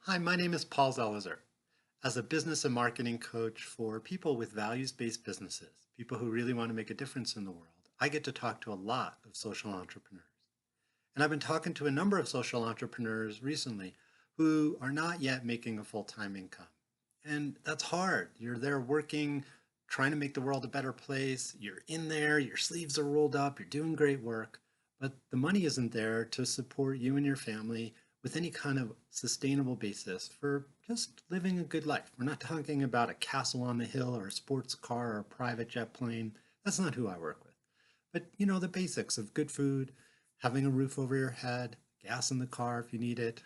Hi, my name is Paul Zelizer. As a business and marketing coach for people with values-based businesses, people who really want to make a difference in the world, I get to talk to a lot of social entrepreneurs. And I've been talking to a number of social entrepreneurs recently who are not yet making a full-time income. And that's hard. You're there working, trying to make the world a better place. You're in there, your sleeves are rolled up, you're doing great work, but the money isn't there to support you and your family with any kind of sustainable basis for just living a good life. We're not talking about a castle on the hill or a sports car or a private jet plane. That's not who I work with. But the basics of good food, having a roof over your head, gas in the car if you need it,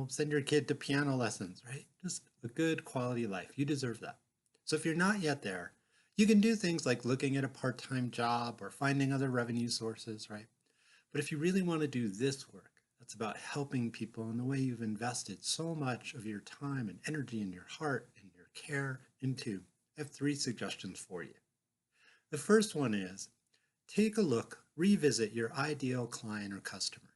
send your kid to piano lessons, right? Just a good quality life. You deserve that. So if you're not yet there, you can do things like looking at a part-time job or finding other revenue sources, right? But if you really want to do this work, that's about helping people in the way you've invested so much of your time and energy and your heart and your care into, I have three suggestions for you. The first one is take a look, revisit your ideal client or customer.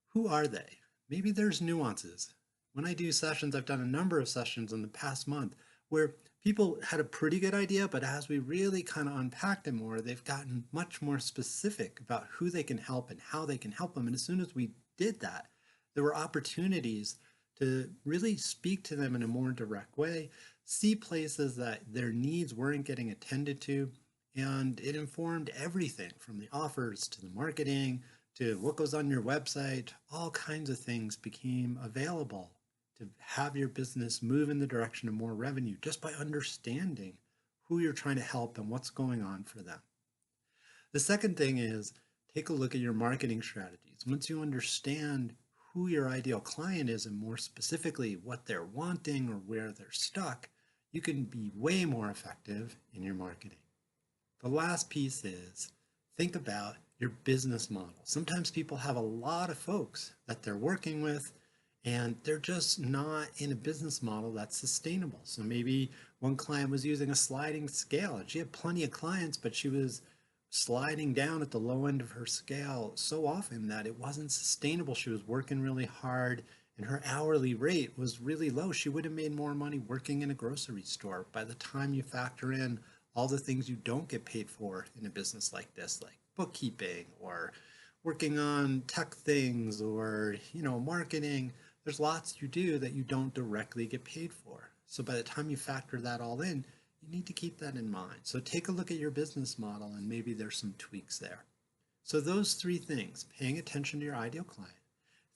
Who are they? Maybe there's nuances. When I do sessions, I've done a number of sessions in the past month where people had a pretty good idea, but as we really kind of unpacked it more, they've gotten much more specific about who they can help and how they can help them. And as soon as we did that, there were opportunities to really speak to them in a more direct way, see places that their needs weren't getting attended to, and it informed everything from the offers to the marketing to what goes on your website. All kinds of things became available to have your business move in the direction of more revenue just by understanding who you're trying to help and what's going on for them. The second thing is take a look at your marketing strategies. Once you understand who your ideal client is and more specifically what they're wanting or where they're stuck, you can be way more effective in your marketing. The last piece is think about your business model. Sometimes people have a lot of folks that they're working with and they're just not in a business model that's sustainable. So maybe one client was using a sliding scale and she had plenty of clients, but she was sliding down at the low end of her scale so often that it wasn't sustainable. She was working really hard and her hourly rate was really low. She would have made more money working in a grocery store. By the time you factor in all the things you don't get paid for in a business like this, like bookkeeping or working on tech things or, marketing, there's lots you do that you don't directly get paid for. So by the time you factor that all in, you need to keep that in mind. So take a look at your business model and maybe there's some tweaks there. So those three things, paying attention to your ideal client,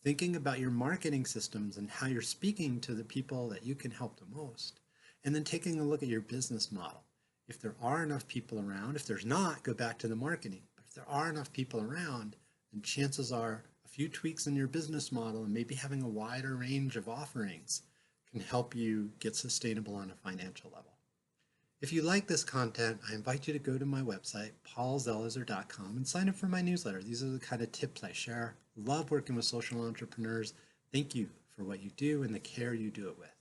thinking about your marketing systems and how you're speaking to the people that you can help the most, and then taking a look at your business model. If there are enough people around, if there's not, go back to the marketing. But if there are enough people around, then chances are a few tweaks in your business model and maybe having a wider range of offerings can help you get sustainable on a financial level. If you like this content, I invite you to go to my website, paulzelizer.com, and sign up for my newsletter. These are the kind of tips I share. Love working with social entrepreneurs. Thank you for what you do and the care you do it with.